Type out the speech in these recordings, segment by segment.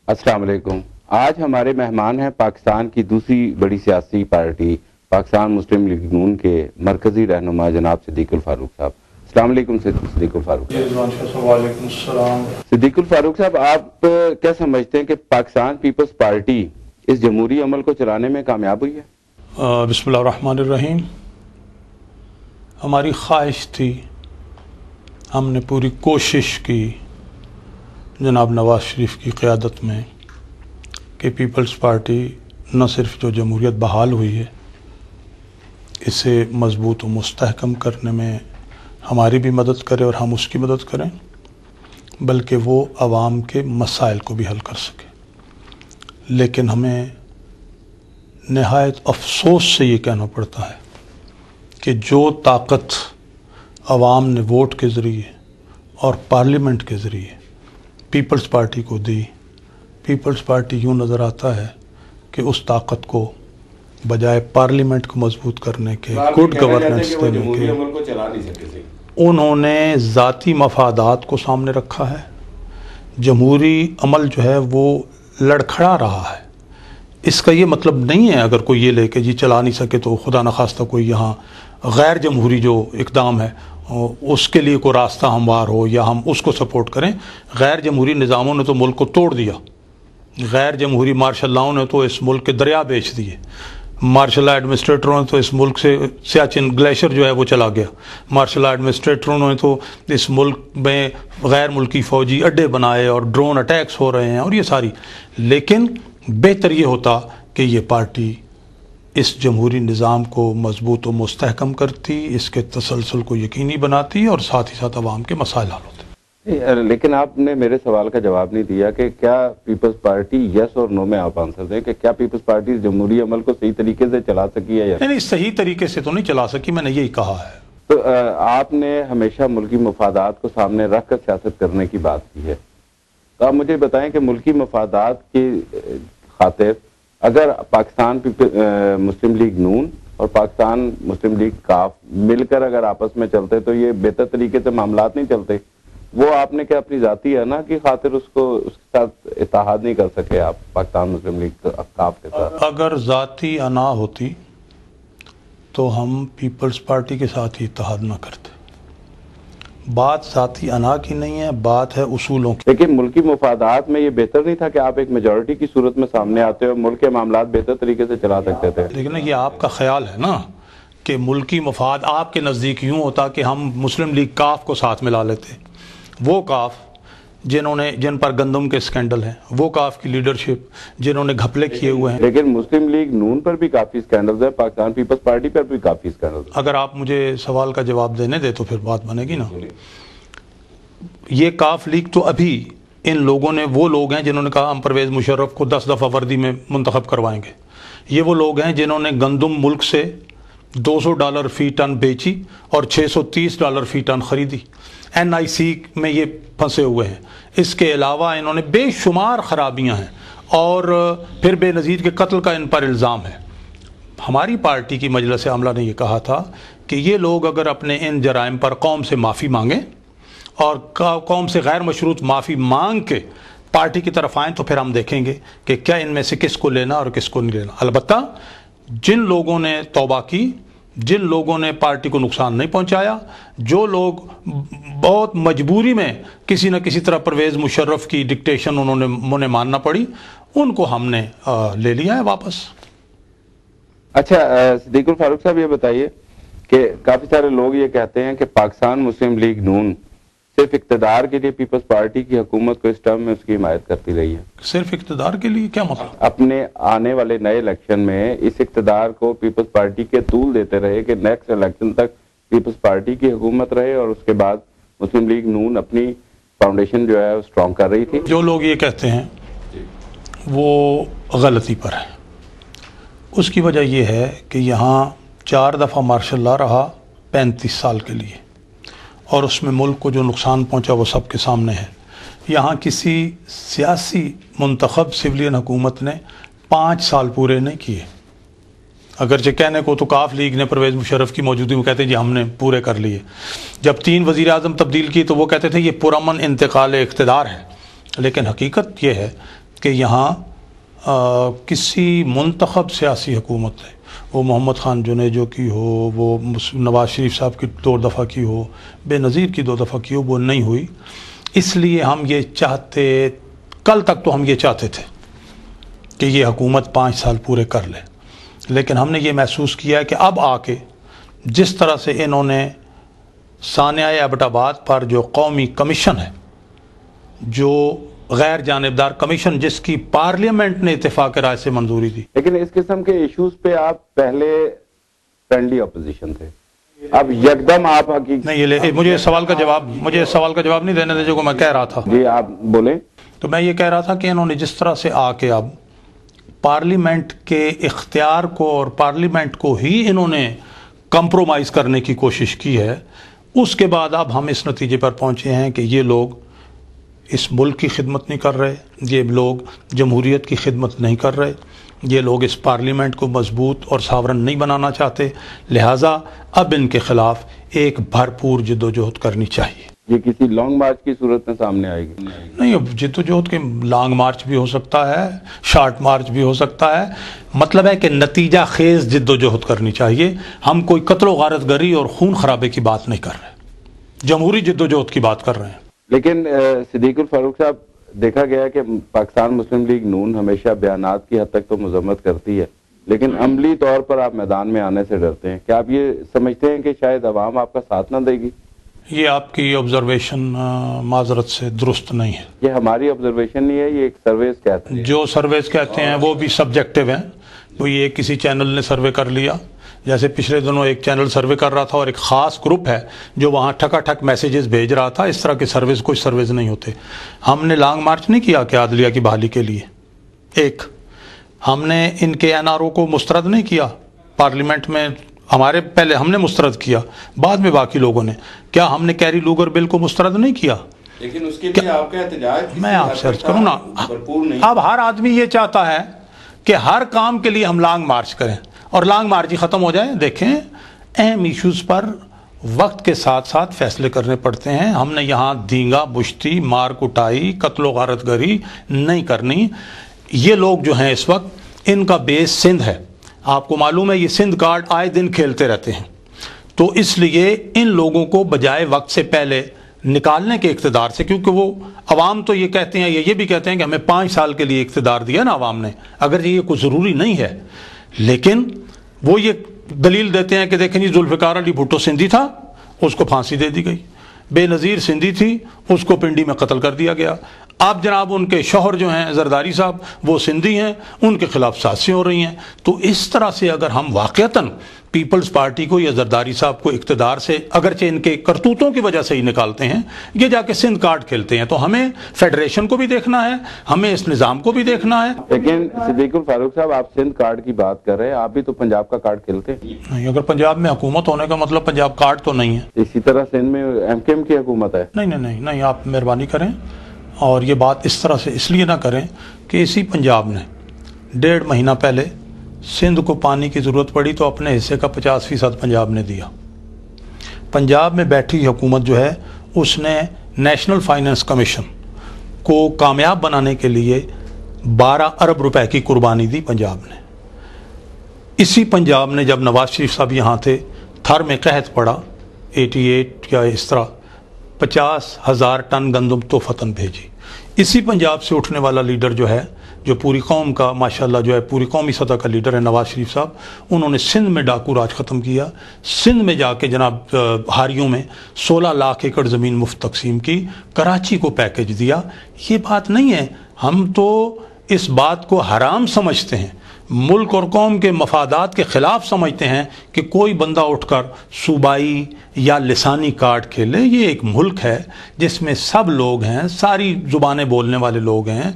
السلام علیکم. آج ہمارے مہمان ہیں پاکستان کی دوسری بڑی سیاسی پارٹی پاکستان مسلم لیگ نون کے مرکزی رہنما جناب صدیق الفاروق صاحب. السلام علیکم صدیق الفاروق صاحب. وعلیکم السلام. صدیق الفاروق صاحب، آپ کیا سمجھتے ہیں کہ پاکستان پیپلز پارٹی اس جمہوری عمل کو چلانے میں کامیاب ہوئی ہے؟ بسم اللہ الرحمن الرحیم. ہماری خواہش تھی، ہم نے پوری کوشش کی جناب نواز شریف کی قیادت میں کہ پیپلز پارٹی نہ صرف جو جمہوریت بحال ہوئی ہے اسے مضبوط و مستحکم کرنے میں ہماری بھی مدد کرے اور ہم اس کی مدد کریں، بلکہ وہ عوام کے مسائل کو بھی حل کر سکے. لیکن ہمیں نہایت افسوس سے یہ کہنا پڑتا ہے کہ جو طاقت عوام نے ووٹ کے ذریعے اور پارلیمنٹ کے ذریعے پیپلز پارٹی کو دی، پیپلز پارٹی یوں نظر آتا ہے کہ اس طاقت کو بجائے پارلیمنٹ کو مضبوط کرنے کے، گڈ گورننس دینے کے، انہوں نے ذاتی مفادات کو سامنے رکھا ہے. جمہوری عمل جو ہے وہ لڑکھڑا رہا ہے. اس کا یہ مطلب نہیں ہے اگر کوئی یہ لے کے چلا نہیں سکے تو خدا نخواستہ کوئی یہاں غیر جمہوری جو اقدام ہے اس کے لیے کوئی راستہ ہموار ہو یا ہم اس کو سپورٹ کریں. غیر جمہوری نظاموں نے تو ملک کو توڑ دیا. غیر جمہوری مارشل لاؤں نے تو اس ملک کے دریا بیچ دیے. مارشل لا ایڈمنسٹریٹروں نے تو اس ملک سے سیاچن گلیشر جو ہے وہ چلا گیا. مارشل لا ایڈمنسٹریٹروں نے تو اس ملک میں غیر ملکی فوجی اڈے بنائے اور ڈرون اٹیکس ہو رہے ہیں اور یہ ساری. لیکن بہتر یہ ہوتا کہ یہ پارٹی اس جمہوری نظام کو مضبوط و مستحکم کرتی، اس کے تسلسل کو یقینی بناتی اور ساتھ ہی ساتھ عوام کے مسائل حل ہوتے. لیکن آپ نے میرے سوال کا جواب نہیں دیا کہ کیا پیپلز پارٹی یس اور نو میں آپ آنسر دیں کہ کیا پیپلز پارٹی اس جمہوری عمل کو صحیح طریقے سے چلا سکی ہے یا نہیں؟ صحیح طریقے سے تو نہیں چلا سکی، میں نے یہی کہا ہے. تو آپ نے ہمیشہ ملکی مفادات کو سامنے رکھ کر سیاست کرنے کی بات کی ہے. تو آپ مجھے بتائیں کہ ملکی مفادات کی خاطر اگر پاکستان مسلم لیگ نون اور پاکستان مسلم لیگ کاف مل کر اگر آپس میں چلتے تو یہ بہتر طریقے سے معاملات نہیں چلتے. وہ آپ نے کیا اپنی ذاتی ہے نا کی خاطر اس کے ساتھ اتحاد نہیں کر سکے آپ پاکستان مسلم لیگ کاف کے ساتھ؟ اگر ذاتی انا ہوتی تو ہم پیپلز پارٹی کے ساتھ ہی اتحاد نہ کرتے. بات ذاتی انا کی نہیں ہے، بات ہے اصولوں کی. لیکن ملکی مفادات میں یہ بہتر نہیں تھا کہ آپ ایک میجورٹی کی صورت میں سامنے آتے اور ملک کے معاملات بہتر طریقے سے چلا سکتے تھے؟ لیکن یہ آپ کا خیال ہے نا کہ ملکی مفاد آپ کے نزدیک یوں ہوتا کہ ہم مسلم لیگ کاف کو ساتھ ملا لیتے. وہ کاف جن پر گندم کے اسکینڈل ہیں، وہ کاف کی لیڈرشپ جنہوں نے گھپلے کیے ہوئے ہیں. لیکن مسلم لیگ نون پر بھی کافی اسکینڈلز ہیں، پاکستان پیپلز پارٹی پر بھی کافی اسکینڈلز ہیں. اگر آپ مجھے سوال کا جواب دینے دے تو پھر بات بنے گی نا. یہ کاف لیگ تو ابھی ان لوگوں نے، وہ لوگ ہیں جنہوں نے کہا ہم پرویز مشرف کو 10 دفعہ وردی میں منتخب کروائیں گے. یہ وہ لوگ ہیں جنہوں نے گندم ملک سے $200 فی ٹن بیچی اور $630 فی ٹن خریدی. NIC میں یہ پھنسے ہوئے ہیں. اس کے علاوہ انہوں نے بے شمار خرابیاں ہیں اور پھر بے نظیر کے قتل کا ان پر الزام ہے. ہماری پارٹی کی مجلس عاملہ نے یہ کہا تھا کہ یہ لوگ اگر اپنے ان جرائم پر قوم سے معافی مانگیں اور قوم سے غیر مشروط معافی مانگ کے پارٹی کی طرف آئیں تو پھر ہم دیکھیں گے کہ کیا ان میں سے کس کو لینا اور کس کو نہیں لینا. البتہ جن لوگوں نے توبہ کی، جن لوگوں نے پارٹی کو نقصان نہیں پہنچایا، جو لوگ بہت مجبوری میں کسی نہ کسی طرح پرویز مشرف کی ڈکٹیشن انہیں ماننا پڑی، ان کو ہم نے لے لیا ہے واپس. اچھا صدیق الفاروق صاحب، یہ بتائیے کہ کافی سارے لوگ یہ کہتے ہیں کہ پاکستان مسلم لیگ نون صرف اقتدار کے لیے پیپلز پارٹی کی حکومت کو اس ٹرم میں اس کی حمایت کرتی رہی ہے. صرف اقتدار کے لیے کیا مطلب؟ اپنے آنے والے نئے الیکشن میں اس اقتدار کو پیپلز پارٹی کے طول دیتے رہے کہ نیکسٹ الیکشن تک پیپلز پارٹی کی حکومت رہے اور اس کے بعد مسلم لیگ نون اپنی فاؤنڈیشن جو ہے اسٹرانگ کر رہی تھی. جو لوگ یہ کہتے ہیں وہ غلطی پر ہے. اس کی وجہ یہ ہے کہ یہاں 4 دفعہ مارشل لا رہا 35 سال کے لیے، اور اس میں ملک کو جو نقصان پہنچا وہ سب کے سامنے ہے. یہاں کسی سیاسی منتخب سویلین حکومت نے 5 سال پورے نہیں کیے. اگرچہ کہنے کو تو کاف لیگ نے پرویز مشرف کی موجودگی میں کہتے ہیں جی ہم نے پورے کر لیے. جب 3 وزیر اعظم تبدیل کی تو وہ کہتے تھے یہ پرامن انتقال اقتدار ہے. لیکن حقیقت یہ ہے کہ یہاں کسی منتخب سیاسی حکومت ہے، وہ محمد خان جنیجو کی ہو، وہ نواز شریف صاحب کی 2 دفعہ کی ہو، بے نظیر کی 2 دفعہ کی ہو، وہ نہیں ہوئی۔ اس لیے ہم یہ چاہتے، کل تک تو ہم یہ چاہتے تھے کہ یہ حکومت 5 سال پورے کر لے، لیکن ہم نے یہ محسوس کیا ہے کہ اب آ کے جس طرح سے انہوں نے ثانیہ ایبٹ آباد پر جو قومی کمیشن ہے، جو غیر جانبدار کمیشن جس کی پارلیمنٹ نے اتفاق رائے سے منظوری دی، لیکن اس قسم کے ایشوز پہ آپ پہلے فرینڈلی اپوزیشن تھے، اب یکدم آپ نہیں، مجھے اس سوال کا جواب نہیں دینے دے جو میں کہہ رہا تھا۔ جی آپ بولیں۔ تو میں یہ کہہ رہا تھا کہ انہوں نے جس طرح سے آ کے اب پارلیمنٹ کے اختیار کو اور پارلیمنٹ کو ہی انہوں نے کمپرومائز کرنے کی کوشش کی ہے، اس کے بعد اب ہم اس نتیجے پر پہنچے ہیں کہ یہ لوگ اس ملک کی خدمت نہیں کر رہے، یہ لوگ جمہوریت کی خدمت نہیں کر رہے، یہ لوگ اس پارلیمنٹ کو مضبوط اور ساورن نہیں بنانا چاہتے، لہٰذا اب ان کے خلاف ایک بھرپور جد و جہد کرنی چاہیے۔ یہ کسی لانگ مارچ کی صورت میں سامنے آئے گی؟ نہیں، اب جد و جہد کے لانگ مارچ بھی ہو سکتا ہے، شارٹ مارچ بھی ہو سکتا ہے، مطلب ہے کہ نتیجہ خیز جد و جہد کرنی چاہیے۔ ہم کوئی قتل و غارت گری اور خون خرابے کی بات نہیں کر رہے، جمہوری جد و جہد کی بات کر رہے ہیں۔ لیکن صدیق الفاروق صاحب، دیکھا گیا ہے کہ پاکستان مسلم لیگ نون ہمیشہ بیانات کی حد تک تو مذمت کرتی ہے، لیکن عملی طور پر آپ میدان میں آنے سے ڈرتے ہیں۔ کیا آپ یہ سمجھتے ہیں کہ شاید عوام آپ کا ساتھ نہ دے گی؟ یہ آپ کی آبزرویشن معذرت سے درست نہیں ہے۔ یہ ہماری آبزرویشن نہیں ہے، یہ ایک سرویز کہتے ہیں۔ جو سرویز کہتے ہیں وہ بھی سبجیکٹیو ہیں، وہ یہ کسی چینل نے سروے کر لیا، جیسے پچھلے دنوں ایک چینل سروے کر رہا تھا اور ایک خاص گروپ ہے جو وہاں ٹھکا ٹھک میسیجز بھیج رہا تھا، اس طرح کے سرویز کوئی سرویز نہیں ہوتے۔ ہم نے لانگ مارچ نہیں کیا کہ عدلیہ کی بحالی کے لیے، ایک ہم نے ان کے این آر او کو مسترد نہیں کیا پارلیمنٹ میں، ہمارے پہلے ہم نے مسترد کیا، بعد میں باقی لوگوں نے، کیا ہم نے کیری لوگر بل کو مسترد نہیں کیا؟ لیکن اس کے لیے آپ کا احتجاج میں آپ سے عرض کروں نا، اب ہر آدمی یہ چاہتا ہے کہ ہر کام کے لیے ہم لانگ مارچ کریں اور لانگ مارچ ہی ختم ہو جائے۔ دیکھیں، اہم ایشوز پر وقت کے ساتھ ساتھ فیصلے کرنے پڑتے ہیں۔ ہم نے یہاں دینگا بشتی، مار کٹائی، قتل و غارت گری نہیں کرنی۔ یہ لوگ جو ہیں اس وقت ان کا بیس سندھ ہے، آپ کو معلوم ہے، یہ سندھ کارڈ آئے دن کھیلتے رہتے ہیں، تو اس لیے ان لوگوں کو بجائے وقت سے پہلے نکالنے کے اقتدار سے، کیونکہ وہ عوام تو یہ کہتے ہیں، یہ بھی کہتے ہیں کہ ہمیں 5 سال کے لیے اقتدار دیا نا عوام نے، اگر یہ کوئی ضروری نہیں ہے، لیکن وہ یہ دلیل دیتے ہیں کہ دیکھیں جی ذوالفقار علی بھٹو سندھی تھا، اس کو پھانسی دے دی گئی، بے نظیر سندھی تھی، اس کو پنڈی میں قتل کر دیا گیا، اب جناب ان کے شوہر جو ہیں زرداری صاحب وہ سندھی ہیں، ان کے خلاف سازشیں ہو رہی ہیں۔ تو اس طرح سے اگر ہم واقعتاً پیپلز پارٹی کو یا زرداری صاحب کو اقتدار سے اگرچہ ان کے کرتوتوں کی وجہ سے ہی نکالتے ہیں، یہ جا کے سندھ کارڈ کھیلتے ہیں، تو ہمیں فیڈریشن کو بھی دیکھنا ہے، ہمیں اس نظام کو بھی دیکھنا ہے۔ لیکن صدیق الفاروق صاحب، آپ سندھ کارڈ کی بات کر رہے ہیں، آپ بھی تو پنجاب کا کارڈ کھیلتے ہیں۔ نہیں، اگر پنجاب میں حکومت ہونے کا مطلب پنجاب کارڈ تو نہیں ہے۔ اسی طرح سندھ میں ایم کیو ایم کی حکومت ہے۔ نہیں، آپ مہربانی کریں اور یہ بات اس طرح سے اس لیے نہ کریں کہ اسی پنجاب نے 1.5 مہینہ پہلے سندھ کو پانی کی ضرورت پڑی تو اپنے حصے کا 50% پنجاب نے دیا۔ پنجاب میں بیٹھی حکومت جو ہے اس نے نیشنل فائنانس کمیشن کو کامیاب بنانے کے لیے 12 ارب روپے کی قربانی دی پنجاب نے۔ اسی پنجاب نے جب نواز شریف صاحب یہاں تھے، تھر میں قحط پڑا 88 یا اس طرح 50,000 ٹن گندم توفتاً بھیجی۔ اسی پنجاب سے اٹھنے والا لیڈر جو ہے، جو پوری قوم کا ماشاءاللہ جو ہے پوری قومی سطح کا لیڈر ہے، نواز شریف صاحب، انہوں نے سندھ میں ڈاکو راج ختم کیا، سندھ میں جا کے جناب ہاریوں میں 16 لاکھ ایکڑ زمین مفت تقسیم کی، کراچی کو پیکج دیا۔ یہ بات نہیں ہے، ہم تو اس بات کو حرام سمجھتے ہیں، ملک اور قوم کے مفادات کے خلاف سمجھتے ہیں کہ کوئی بندہ اٹھ کر صوبائی یا لسانی کارڈ کھیلے۔ یہ ایک ملک ہے جس میں سب لوگ ہیں، ساری زبانیں بولنے والے لوگ ہیں،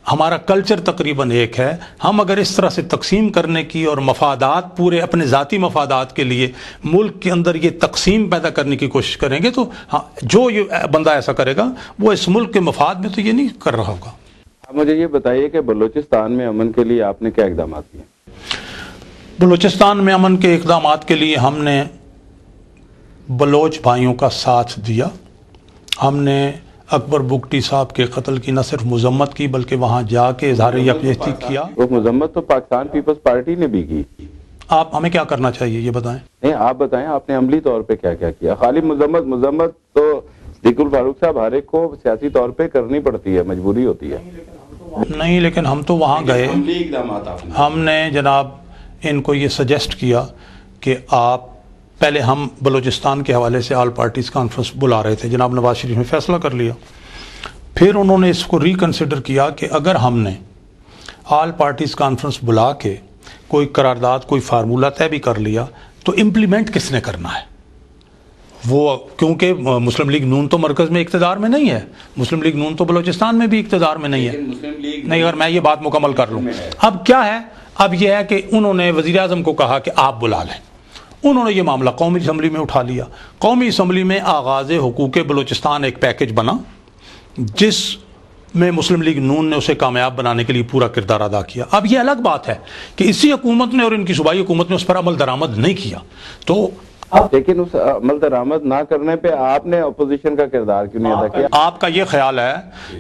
ہمارا کلچر تقریباً ایک ہے۔ ہم اگر اس طرح سے تقسیم کرنے کی اور مفادات پورے اپنے ذاتی مفادات کے لیے ملک کے اندر یہ تقسیم پیدا کرنے کی کوشش کریں گے تو جو یہ بندہ ایسا کرے گا وہ اس ملک کے مفاد میں تو یہ نہیں کر رہا ہوگا۔ مجھے یہ بتائیے کہ بلوچستان میں امن کے لیے آپ نے کیا اقدامات کیے؟ بلوچستان میں امن کے اقدامات کے لیے ہم نے بلوچ بھائیوں کا ساتھ دیا، ہم نے اکبر بگٹی صاحب کے قتل کی نہ صرف مذمت کی بلکہ وہاں جا کے اظہار یکجہتی کیا. وہ مذمت تو پاکستان پیپلز پارٹی نے بھی کی. آپ ہمیں کیا کرنا چاہیے یہ بتائیں. نہیں آپ بتائیں آپ نے عملی طور پہ کیا کیا کیا. خالی مذمت تو صدیق الفاروق صاحب ہر ایک کو سیاسی طور پہ کرنی پڑتی ہے, مجبوری ہوتی ہے. نہیں لیکن ہم تو وہاں گئے, ہم نے جناب ان کو یہ سجیسٹ کیا کہ آپ پہلے ہم بلوچستان کے حوالے سے آل پارٹیز کانفرنس بلا رہے تھے, جناب نواز شریف نے فیصلہ کر لیا. پھر انہوں نے اس کو ریکنسیڈر کیا کہ اگر ہم نے آل پارٹیز کانفرنس بلا کے کوئی قرارداد کوئی فارمولہ طے بھی کر لیا تو امپلیمنٹ کس نے کرنا ہے. وہ کیونکہ مسلم لیگ نون تو مرکز میں اقتدار میں نہیں ہے, مسلم لیگ نون تو بلوچستان میں بھی اقتدار میں نہیں ہے. نہیں اگر میں یہ بات مکمل کر لوں, اب کیا ہے, اب یہ ہے کہ انہوں نے وزیر اعظم کو کہا کہ آپ بلا لیں. انہوں نے یہ معاملہ قومی اسمبلی میں اٹھا لیا. قومی اسمبلی میں آغاز حقوق بلوچستان ایک پیکج بنا جس میں مسلم لیگ نون نے اسے کامیاب بنانے کے لیے پورا کردار ادا کیا. اب یہ الگ بات ہے کہ اسی حکومت نے اور ان کی صوبائی حکومت نے اس پر عمل درآمد نہیں کیا. تو لیکن اس عمل درآمد نہ کرنے پہ آپ نے اپوزیشن کا کردار کیوں نہیں ادا کیا؟ آپ کا یہ خیال ہے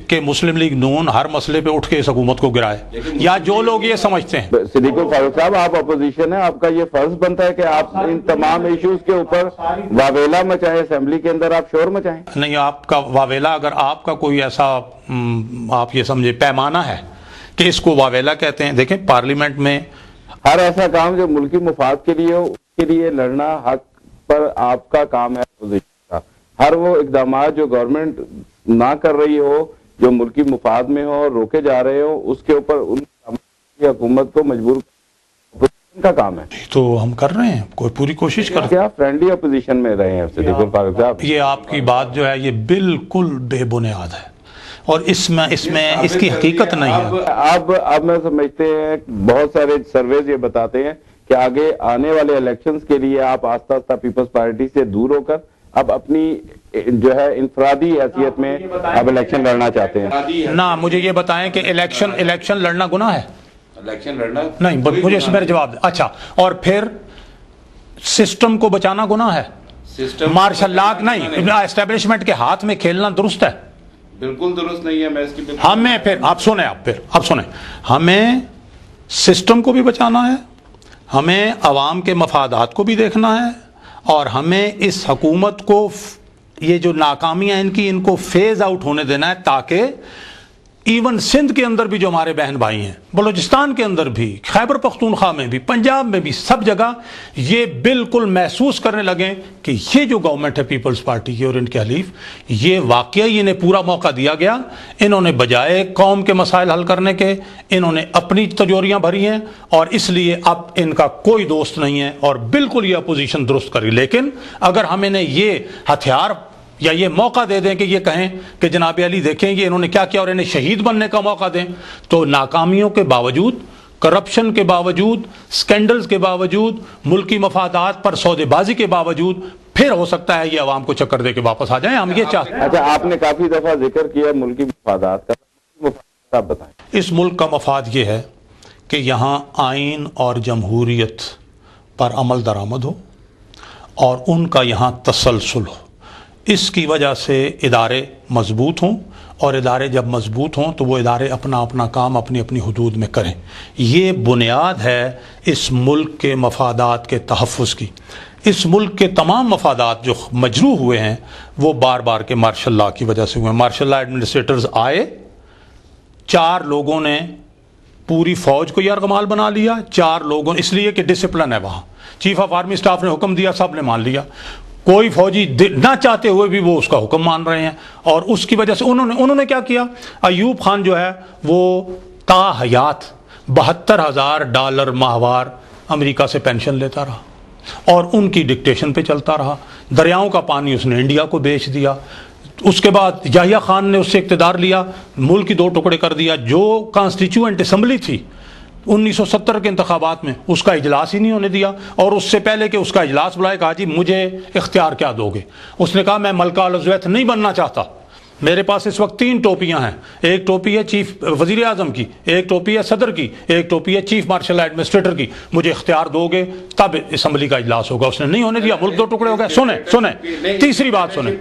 کہ مسلم لیگ نون ہر مسئلے پہ اٹھ کے اس حکومت کو گرائے, یا جو لوگ یہ سمجھتے ہیں؟ صدیق الفاروق صاحب آپ اپوزیشن ہیں, آپ کا یہ فرض بنتا ہے کہ آپ ان تمام ایشوز کے اوپر واویلا مچائیں, اسمبلی کے اندر آپ شور مچائیں. نہیں, آپ کا واویلا, اگر آپ کا کوئی ایسا آپ یہ سمجھے پیمانہ ہے کہ اس کو واویلا کہتے ہیں, دیکھیں پارلیمنٹ میں ہر ایسا کام جو ملکی مفاد کے لیے ہو اس کے لیے لڑنا حق پر آپ کا کام ہے اپوزیشن کا. ہر وہ اقدامات جو گورنمنٹ نہ کر رہی ہو, جو ملکی مفاد میں ہو, روکے جا رہے ہو, اس کے اوپر ان حکومت کو مجبور اپوزیشن کا کام ہے. تو ہم کر رہے ہیں, کوئی پوری کوشش کر رہے ہیں. آپ فرینڈلی اپوزیشن میں رہے ہیں صدیق الفاروق صاحب. یہ آپ کی بات جو ہے یہ بالکل بے بنیاد ہے اور اس میں اس کی حقیقت نہیں ہے. اب میں سمجھتے ہیں بہت سارے سرویز یہ بتاتے ہیں کہ آگے آنے والے الیکشنز کے لیے آپ آہستہ آہستہ پیپلز پارٹی سے دور ہو کر اب اپنی جو ہے انفرادی حیثیت میں اب الیکشن لڑنا چاہتے ہیں. نہ مجھے یہ بتائیں کہ الیکشن لڑنا گناہ ہے؟ الیکشن لڑنا نہیں, مجھے اس میرے جواب دیں. اچھا, اور پھر سسٹم کو بچانا گناہ ہے؟ مارشل لا نہیں, اسٹیبلشمنٹ کے ہاتھ میں کھیلنا درست ہے؟ بالکل درست نہیں ہے. میں اس کی ہمیں پھر آپ سنیں, ہمیں سسٹم کو بھی بچانا ہے, ہمیں عوام کے مفادات کو بھی دیکھنا ہے, اور ہمیں اس حکومت کو یہ جو ناکامیاں ان کو فیز آؤٹ ہونے دینا ہے, تاکہ ایون سندھ کے اندر بھی جو ہمارے بہن بھائی ہیں, بلوچستان کے اندر بھی, خیبر پختونخوا میں بھی, پنجاب میں بھی, سب جگہ یہ بالکل محسوس کرنے لگیں کہ یہ جو گورنمنٹ ہے پیپلز پارٹی کی اور ان کے حلیف, یہ واقعی انہیں پورا موقع دیا گیا. انہوں نے بجائے قوم کے مسائل حل کرنے کے انہوں نے اپنی تجوریاں بھری ہیں, اور اس لیے اب ان کا کوئی دوست نہیں ہے, اور بالکل یہ اپوزیشن درست کری. لیکن اگر ہم انہیں یہ ہتھیار یا یہ موقع دے دیں کہ یہ کہیں کہ جناب علی دیکھیں یہ انہوں نے کیا کیا, اور انہیں شہید بننے کا موقع دیں, تو ناکامیوں کے باوجود, کرپشن کے باوجود, سکینڈلز کے باوجود, ملکی مفادات پر سودے بازی کے باوجود پھر ہو سکتا ہے یہ عوام کو چکر دے کے واپس آ جائیں. ہم یہ چاہتے ہیں. اچھا, آپ نے کافی دفعہ ذکر کیا ملکی مفادات کا, بتائیں. اس ملک کا مفاد یہ ہے کہ یہاں آئین اور جمہوریت پر عمل درآمد ہو اور ان کا یہاں تسلسل ہو. اس کی وجہ سے ادارے مضبوط ہوں, اور ادارے جب مضبوط ہوں تو وہ ادارے اپنا اپنا کام اپنی اپنی حدود میں کریں. یہ بنیاد ہے اس ملک کے مفادات کے تحفظ کی. اس ملک کے تمام مفادات جو مجروح ہوئے ہیں وہ بار بار کے مارشل لا کی وجہ سے ہوئے ہیں. مارشل لا ایڈمنسٹریٹرز آئے, 4 لوگوں نے پوری فوج کو یرغمال بنا لیا, 4 لوگوں, اس لیے کہ ڈسپلن ہے وہاں, چیف آف آرمی سٹاف نے حکم دیا, سب نے مان لیا. کوئی فوجی نہ چاہتے ہوئے بھی وہ اس کا حکم مان رہے ہیں, اور اس کی وجہ سے انہوں نے کیا کیا. ایوب خان جو ہے وہ تا حیات $72,000 ماہوار امریکہ سے پینشن لیتا رہا, اور ان کی ڈکٹیشن پہ چلتا رہا. دریاؤں کا پانی اس نے انڈیا کو بیچ دیا. اس کے بعد یحییٰ خان نے اس سے اقتدار لیا, ملک کی 2 ٹکڑے کر دیا. جو کانسٹیچوئنٹ اسمبلی تھی 1970 کے انتخابات میں, اس کا اجلاس ہی نہیں ہونے دیا, اور اس سے پہلے کہ اس کا اجلاس بلائے, کہا جی مجھے اختیار کیا دو گے. اس نے کہا میں ملکہ الزویت نہیں بننا چاہتا, میرے پاس اس وقت 3 ٹوپیاں ہیں. ایک ٹوپی ہے چیف وزیر اعظم کی, ایک ٹوپی ہے صدر کی, ایک ٹوپی ہے چیف مارشل ایڈمنسٹریٹر کی. مجھے اختیار دو گے تب اسمبلی کا اجلاس ہوگا. اس نے نہیں ہونے دیا, ملک 2 ٹکڑے ہو گئے. سنیں تیسری بات سنیں.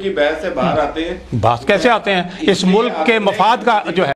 بات کیسے آتے ہیں؟ اس ملک کے مفاد کا جو ہے